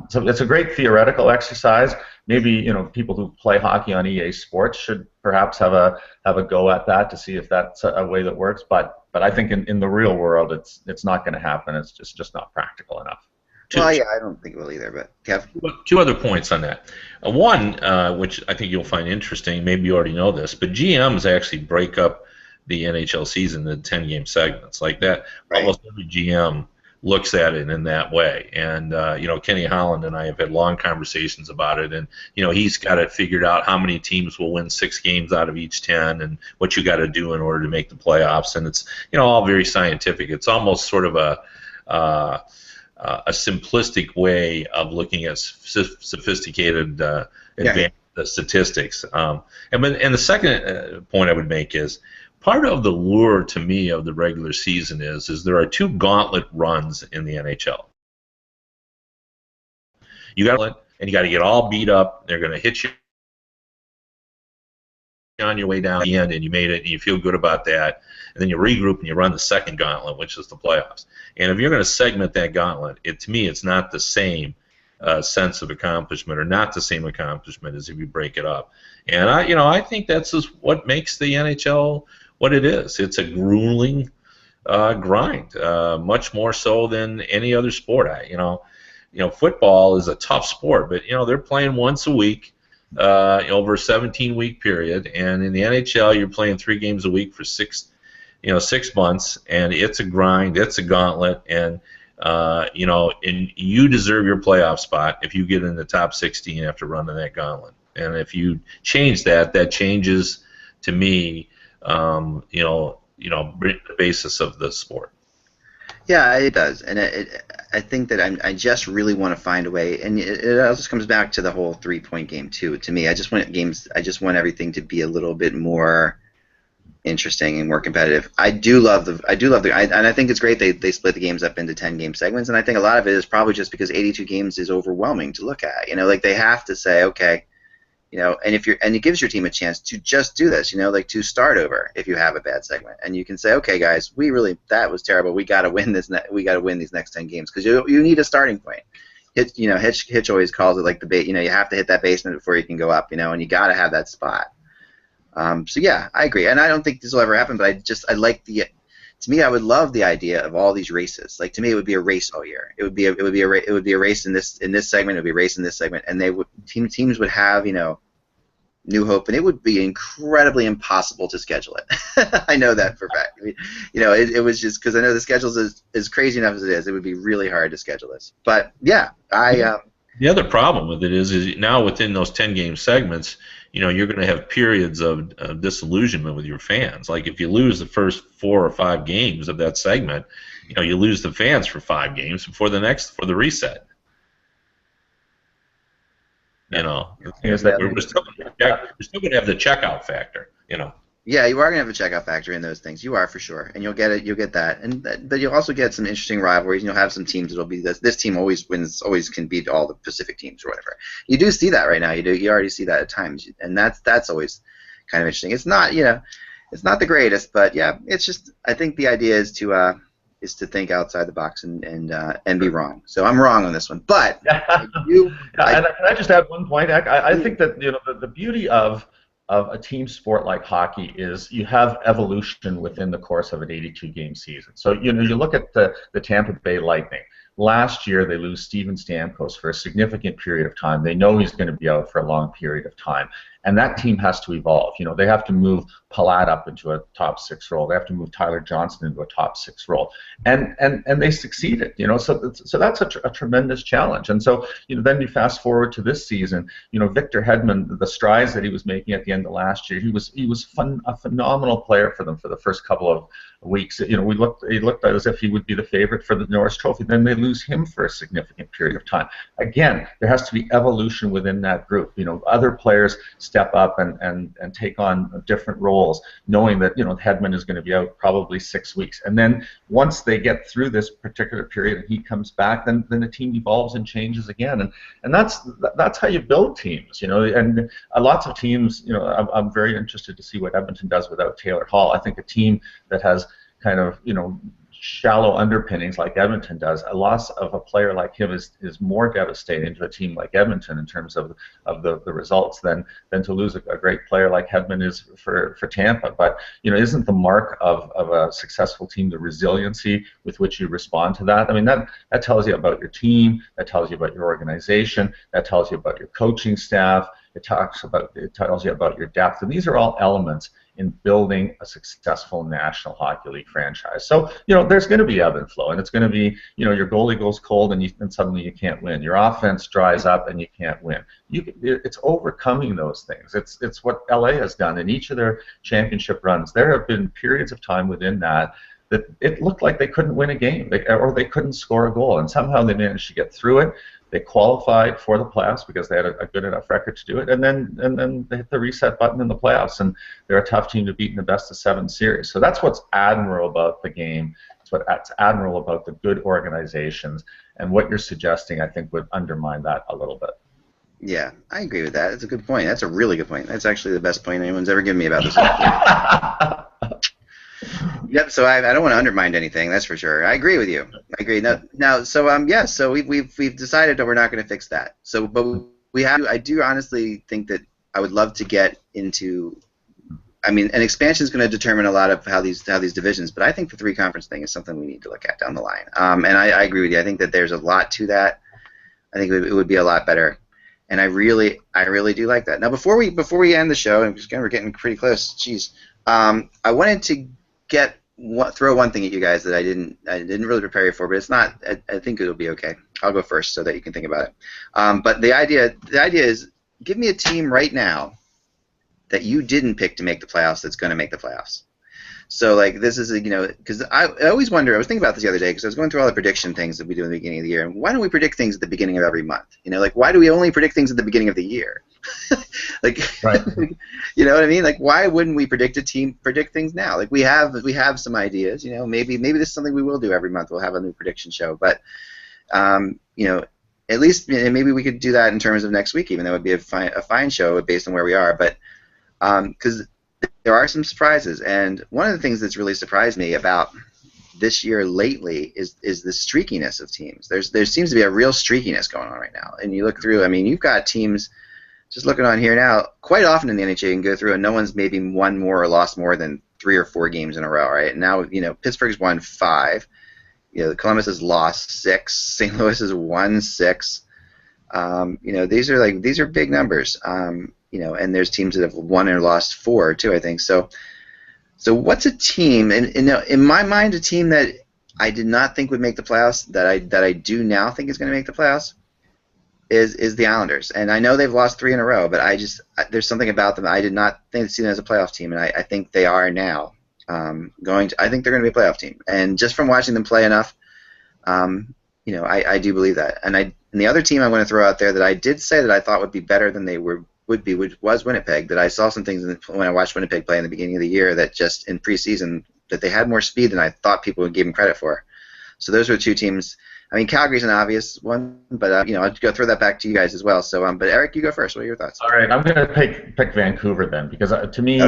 so it's a great theoretical exercise. Maybe people who play hockey on EA Sports should perhaps have a go at that to see if that's a way that works. But I think in the real world, it's not going to happen. It's just not practical enough. Well, yeah, I don't think it will either. But Kev, two other points on that. One, which I think you'll find interesting. Maybe you already know this, but GMs actually break up the NHL season into 10-game segments like that. Right. Almost every GM looks at it in that way. And, Kenny Holland and I have had long conversations about it. And, he's got it figured out how many teams will win 6 games out of each 10 and what you got to do in order to make the playoffs. And it's, all very scientific. It's almost sort of a simplistic way of looking at sophisticated advanced statistics. And the second point I would make is, part of the lure to me of the regular season is there are 2 gauntlet runs in the NHL. You got to get all beat up. They're going to hit you on your way down the end, and you made it, and you feel good about that. And then you regroup and you run the second gauntlet, which is the playoffs. And if you're going to segment that gauntlet, to me, it's not the same sense of accomplishment, or not the same accomplishment as if you break it up. And I think that's just what makes the NHL what it is. It's a grueling grind, much more so than any other sport. Football is a tough sport, but they're playing once a week over a 17-week period, and in the NHL you're playing 3 games a week for 6 months, and it's a grind, it's a gauntlet, and and you deserve your playoff spot if you get in the top 16 after running that gauntlet. And if you change that, that changes, to me, the basis of the sport. Yeah, it does, and I think that I just really want to find a way, and it also comes back to the whole 3-point game too. To me, I just want everything to be a little bit more interesting and more competitive. I think it's great they split the games up into 10-game segments, and I think a lot of it is probably just because 82 games is overwhelming to look at. They have to say, okay, and it gives your team a chance to just do this, to start over if you have a bad segment, and you can say, okay, guys, that was terrible. We got to win this. We got to win these next 10 games because you need a starting point. Hitch always calls it like the bait. You have to hit that basement before you can go up. And you got to have that spot. So yeah, I agree, and I don't think this will ever happen. But I like to me, I would love the idea of all these races. Like, to me, it would be a race all year. It would be a race in this segment. It would be a race in this segment, and teams would have new hope, and it would be incredibly impossible to schedule it. I know that for a fact. It was just because I know the schedules is crazy enough as it is. It would be really hard to schedule this. But yeah, the other problem with it is now within those 10-game segments, you're going to have periods of disillusionment with your fans. Like, if you lose the first 4 or 5 games of that segment, you lose the fans for 5 games before the reset. We're still going to have the checkout factor. Yeah, you are going to have a checkout factor in those things. You are, for sure, and you'll get that, but you'll also get some interesting rivalries. And you'll have some teams that'll be this team always wins, always can beat all the Pacific teams or whatever. You do see that right now. You already see that at times, and that's always kind of interesting. It's not it's not the greatest, but yeah, it's just, I think the idea is to think outside the box and be wrong. So I'm wrong on this one, but can I just add one point? I think that the beauty of a team sport like hockey is you have evolution within the course of an 82-game season. So you look at the Tampa Bay Lightning. Last year they lose Steven Stamkos for a significant period of time. They know he's going to be out for a long period of time, and that team has to evolve. They have to move Palat up into a top 6 role. They have to move Tyler Johnson into a top 6 role, and they succeeded. So that's a tremendous challenge. And so then you fast forward to this season. Victor Hedman, the strides that he was making at the end of last year, he was a phenomenal player for them for the first couple weeks. You know, he looked as if he would be the favorite for the Norris Trophy. Then they lose him for a significant period of time. Again, there has to be evolution within that group. You know, other players step up and take on different roles, knowing that, you know, Hedman is going to be out probably 6 weeks. And then once they get through this particular period and he comes back, then the team evolves and changes again. And that's how you build teams, you know. And lots of teams, you know, I'm very interested to see what Edmonton does without Taylor Hall. I think a team that has kind of, you know, shallow underpinnings like Edmonton does, a loss of a player like him is more devastating to a team like Edmonton in terms of the results than to lose a great player like Hedman is for Tampa. But, you know, isn't the mark of a successful team the resiliency with which you respond to that? I mean, that tells you about your team, that tells you about your organization, that tells you about your coaching staff, it tells you about your depth, and these are all elements in building a successful National Hockey League franchise. So, you know, there's going to be ebb and flow, and it's going to be, you know, your goalie goes cold and suddenly you can't win. Your offense dries up and you can't win. It's overcoming those things. It's what LA has done in each of their championship runs. There have been periods of time within that it looked like they couldn't win a game, or they couldn't score a goal, and somehow they managed to get through it. They qualified for the playoffs because they had a good enough record to do it, and then they hit the reset button in the playoffs, and they're a tough team to beat in the best-of-7 series. So that's what's admirable about the game. It's what's admirable about the good organizations, and what you're suggesting, I think, would undermine that a little bit. Yeah, I agree with that. That's a good point. That's a really good point. That's actually the best point anyone's ever given me about this. Yep. So I don't want to undermine anything. That's for sure. I agree with you. I agree. Now, so yeah. So we've decided that we're not going to fix that. So, but we have. I do honestly think that I would love to get into. I mean, an expansion is going to determine a lot of how these divisions. But I think the 3-conference thing is something we need to look at down the line. And I agree with you. I think that there's a lot to that. I think it would be a lot better. And I really do like that. Now, before we end the show, and we're getting pretty close. Jeez. I wanted to throw one thing at you guys that I didn't really prepare you for, but it's not. I think it'll be okay. I'll go first so that you can think about it. But the idea is, give me a team right now that you didn't pick to make the playoffs that's going to make the playoffs. So, like, this is, you know, because I always wonder, I was thinking about this the other day because I was going through all the prediction things that we do in the beginning of the year, and why don't we predict things at the beginning of every month? You know, like, why do we only predict things at the beginning of the year? Like, right. You know what I mean? Like, why wouldn't we predict things now? Like, we have some ideas, you know, maybe this is something we will do every month. We'll have a new prediction show, but, you know, at least maybe we could do that in terms of next week, even though it would be a fine show based on where we are, but because there are some surprises, and one of the things that's really surprised me about this year lately is the streakiness of teams. There seems to be a real streakiness going on right now, and you look through. I mean, you've got teams. Just looking on here now, quite often in the NHL you can go through and no one's maybe won more or lost more than 3 or 4 games in a row, right? And now, you know, Pittsburgh's won 5. You know, Columbus has lost 6. St. Louis has won 6. You know, these are big numbers. You know, and there's teams that have won or lost 4 too, I think. So what's a team? And in my mind, a team that I did not think would make the playoffs that I do now think is going to make the playoffs is the Islanders. And I know they've lost 3 in a row, but there's something about them. I did not see them as a playoff team, and I think they are now. I think they're going to be a playoff team. And just from watching them play enough, you know, I do believe that. And the other team I want to throw out there that I did say that I thought would be better than they would be, which was Winnipeg. That I saw some things when I watched Winnipeg play in the beginning of the year that just in preseason that they had more speed than I thought people would give them credit for. So those were 2 teams. I mean, Calgary's an obvious one, but you know, I'll go throw that back to you guys as well. So, but Eric, you go first. What are your thoughts? All right, I'm going to pick Vancouver then, because to me,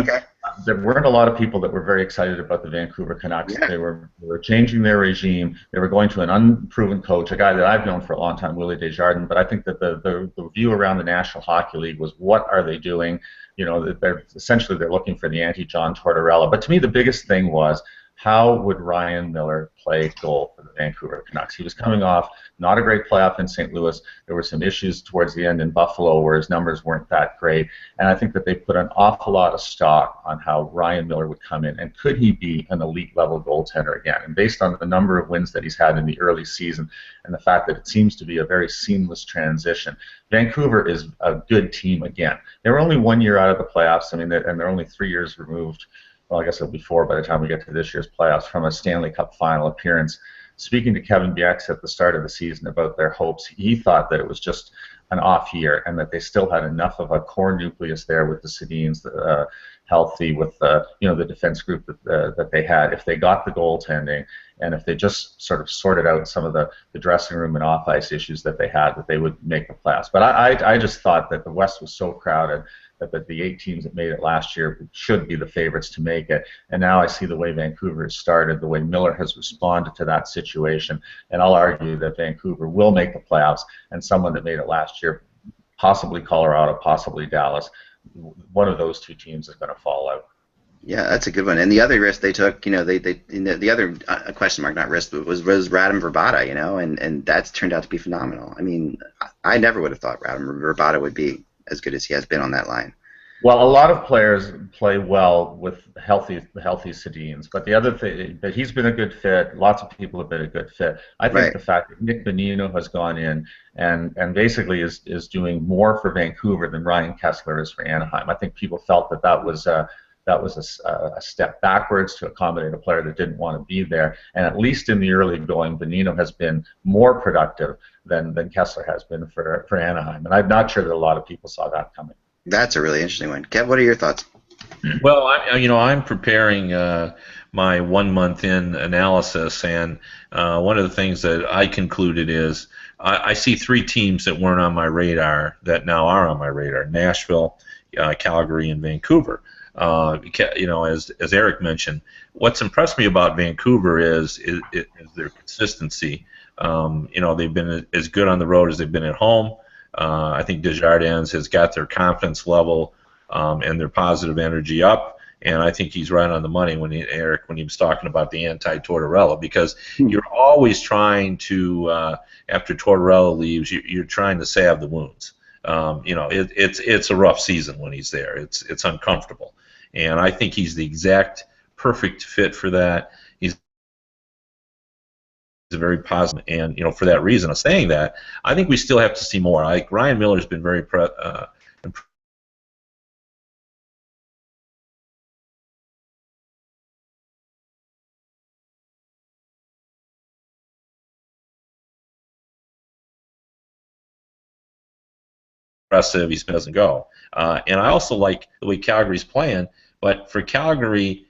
there weren't a lot of people that were very excited about the Vancouver Canucks. Yeah. They were changing their regime. They were going to an unproven coach, a guy that I've known for a long time, Willie Desjardins. But I think that the view around the National Hockey League was, what are they doing? You know, they're looking for the anti-John Tortorella. But to me, the biggest thing was, how would Ryan Miller play goal for the Vancouver Canucks? He was coming off not a great playoff in St. Louis. There were some issues towards the end in Buffalo where his numbers weren't that great. And I think that they put an awful lot of stock on how Ryan Miller would come in. And could he be an elite-level goaltender again? And based on the number of wins that he's had in the early season and the fact that it seems to be a very seamless transition, Vancouver is a good team again. They were only 1 year out of the playoffs. I mean, and they're only 3 years removed well, I guess it'll be 4 by the time we get to this year's playoffs, from a Stanley Cup final appearance. Speaking to Kevin Bieksa at the start of the season about their hopes, he thought that it was just an off year and that they still had enough of a core nucleus there with the Sedins healthy, with the defense group that they had. If they got the goaltending and if they just sort of sorted out some of the dressing room and off ice issues that they had, that they would make the playoffs. But I just thought that the West was so crowded that the 8 teams that made it last year should be the favorites to make it. And now I see the way Vancouver has started, the way Miller has responded to that situation, and I'll argue that Vancouver will make the playoffs, and someone that made it last year, possibly Colorado, possibly Dallas, one of those 2 teams is going to fall out. Yeah, that's a good one. And the other risk they took, the other question mark, not risk, but was Radim Vrbata, and that's turned out to be phenomenal. I mean, I never would have thought Radim Vrbata would be as good as he has been on that line. Well, a lot of players play well with healthy Sedins, but the other thing, that he's been a good fit. Lots of people have been a good fit. I think the fact that Nick Bonino has gone in and basically is doing more for Vancouver than Ryan Kessler is for Anaheim. I think people felt that was a step backwards to accommodate a player that didn't want to be there. And at least in the early going, Bonino has been more productive than Kessler has been for Anaheim. And I'm not sure that a lot of people saw that coming. That's a really interesting one. Kev, what are your thoughts? Well, I'm preparing my 1 month in analysis, and one of the things that I concluded is I see 3 teams that weren't on my radar that now are on my radar: Nashville, Calgary, and Vancouver. As Eric mentioned, what's impressed me about Vancouver is their consistency. They've been as good on the road as they've been at home. I think Desjardins has got their confidence level and their positive energy up, and I think he's right on the money when he was talking about the anti-Tortorella, because you're always trying to, after Tortorella leaves, you're trying to salve the wounds. It's a rough season when he's there. It's uncomfortable, and I think he's the exact perfect fit for that. He's a very positive, and for that reason of saying that, I think we still have to see more. Like Ryan Miller's been very impressive. He doesn't go, and I also like the way Calgary's playing. But for Calgary,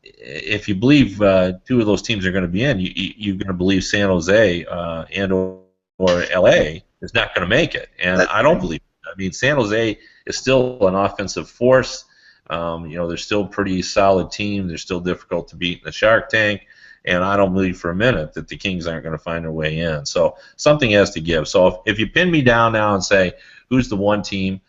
if you believe 2 of those teams are going to be in, you're going to believe San Jose and or LA is not going to make it, and I don't believe it. I mean, San Jose is still an offensive force. They're still a pretty solid team. They're still difficult to beat in the Shark Tank, and I don't believe for a minute that the Kings aren't going to find their way in. So something has to give. So if you pin me down now and say who's the one team,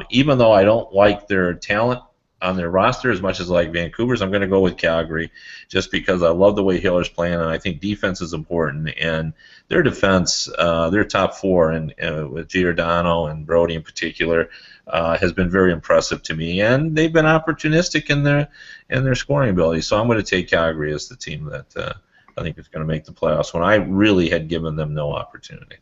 even though I don't like their talent on their roster as much as I like Vancouver's, I'm going to go with Calgary just because I love the way Hiller's playing, and I think defense is important. And their defense, their top 4, and with Giordano and Brody in particular, has been very impressive to me. And they've been opportunistic in their scoring ability. So I'm going to take Calgary as the team that I think is going to make the playoffs when I really had given them no opportunity.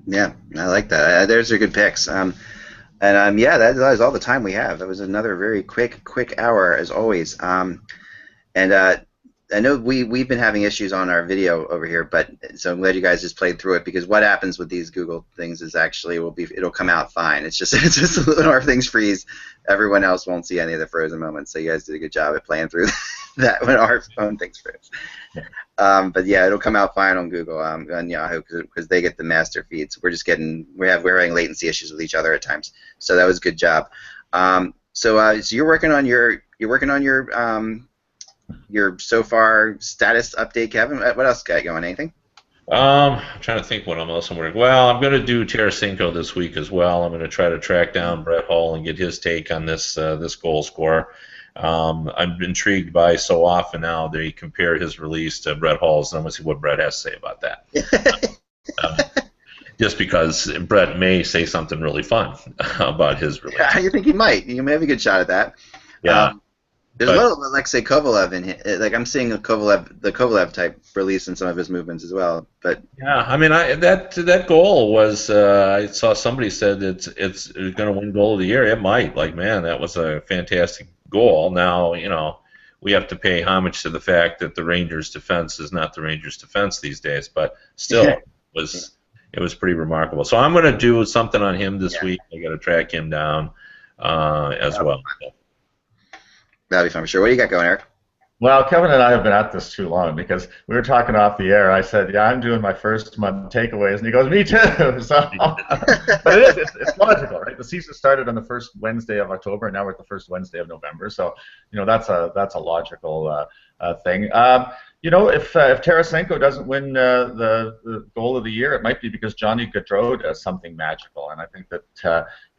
Yeah, I like that. Those are good picks. Yeah, that is all the time we have. That was another very quick hour, as always. I know we've been having issues on our video over here, but so I'm glad you guys just played through it, because what happens with these Google things is actually it'll come out fine. It's just when our things freeze, everyone else won't see any of the frozen moments. So you guys did a good job at playing through that when our phone things freeze. But yeah, it'll come out fine on Google, on Yahoo, because they get the master feed. So we're having latency issues with each other at times. So that was a good job. So you're working on your so far status update, Kevin. What else got going? Anything? I'm trying to think what else I'm working. Well, I'm going to do Tarasenko this week as well. I'm going to try to track down Brett Hull and get his take on this goal scorer. I'm intrigued by so often now they compare his release to Brett Hull's, and I'm going to see what Brett has to say about that. Just because Brett may say something really fun about his release. Yeah, you think he might? You may have a good shot at that. Yeah. There's a lot of Alexei Kovalev in here. Like I'm seeing the Kovalev type release in some of his movements as well. But yeah, I mean, that goal was I saw somebody said it's going to win goal of the year. It might. Like, man, that was a fantastic goal. Now, we have to pay homage to the fact that the Rangers' defense is not the Rangers' defense these days, but still, it was pretty remarkable. So I'm going to do something on him this week. I got to track him down as well. That'll be fun for sure. What do you got going, Eric? Well, Kevin and I have been at this too long because we were talking off the air. I said, "Yeah, I'm doing my first month takeaways," and he goes, "Me too." So, but it's logical, right? The season started on the first Wednesday of October, and now we're at the first Wednesday of November. So, that's a logical thing. If Tarasenko doesn't win the goal of the year, it might be because Johnny Gaudreau does something magical, and I think that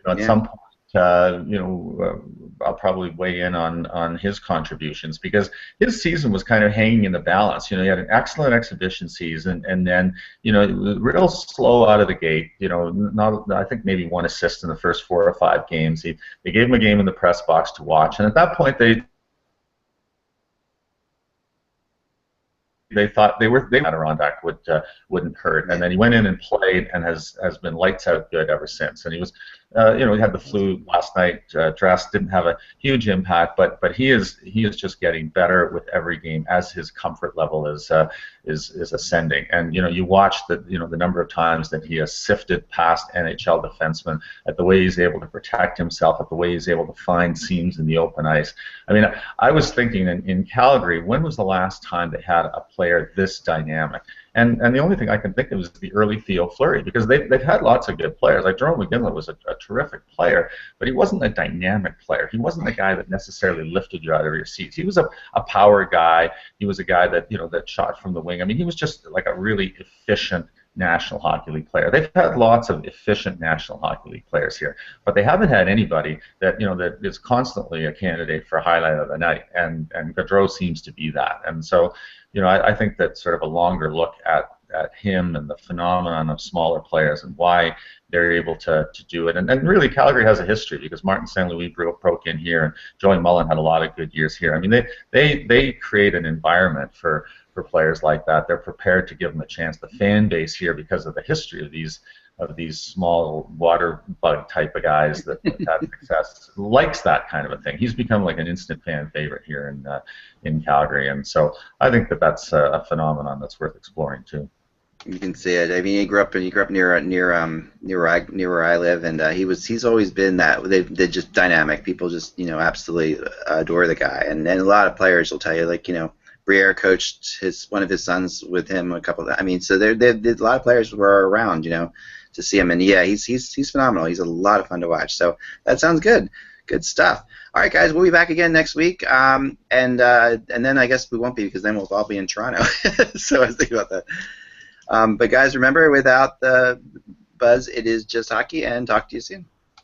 at some point. I'll probably weigh in on his contributions because his season was kind of hanging in the balance. He had an excellent exhibition season, and then real slow out of the gate. I think maybe 1 assist in the first 4 or 5 games. They gave him a game in the press box to watch, and at that point they thought they Adirondack wouldn't hurt, and then he went in and played and has been lights out good ever since. And he was, he had the flu last night, didn't have a huge impact, but he is just getting better with every game as his comfort level is ascending. And you watch the number of times that he has sifted past NHL defensemen, at the way he's able to protect himself, at the way he's able to find seams in the open ice. I mean, I was thinking in Calgary, when was the last time they had a player this dynamic? And the only thing I can think of is the early Theo Fleury, because they've had lots of good players. Like Jerome McGinley was a terrific player, but he wasn't a dynamic player. He wasn't a guy that necessarily lifted you out of your seats. He was a power guy. He was a guy that that shot from the wing. I mean, he was just like a really efficient National Hockey League player. They've had lots of efficient National Hockey League players here, but they haven't had anybody that that is constantly a candidate for highlight of the night. And Gaudreau seems to be that. And so. I think that sort of a longer look at him and the phenomenon of smaller players and why they're able to do it. And really, Calgary has a history because Martin St. Louis broke in here, and Joey Mullen had a lot of good years here. I mean, they create an environment for players like that. They're prepared to give them a chance. The fan base here, because of the history of these small water bug type of guys that have success, likes that kind of a thing. He's become like an instant fan favorite here in Calgary, and so I think that that's a phenomenon that's worth exploring too. You can see it. I mean, he grew up near where I live, and he's always been that. They're just dynamic. People just absolutely adore the guy, and a lot of players will tell you, like Briere coached one of his sons with him a couple of. I mean, so there a lot of players were around, to see him, and yeah, he's phenomenal. He's a lot of fun to watch. So that sounds good. Good stuff. All right, guys, we'll be back again next week, and then I guess we won't be because then we'll all be in Toronto. So I was thinking about that. But guys, remember, without the buzz, it is just hockey, and talk to you soon.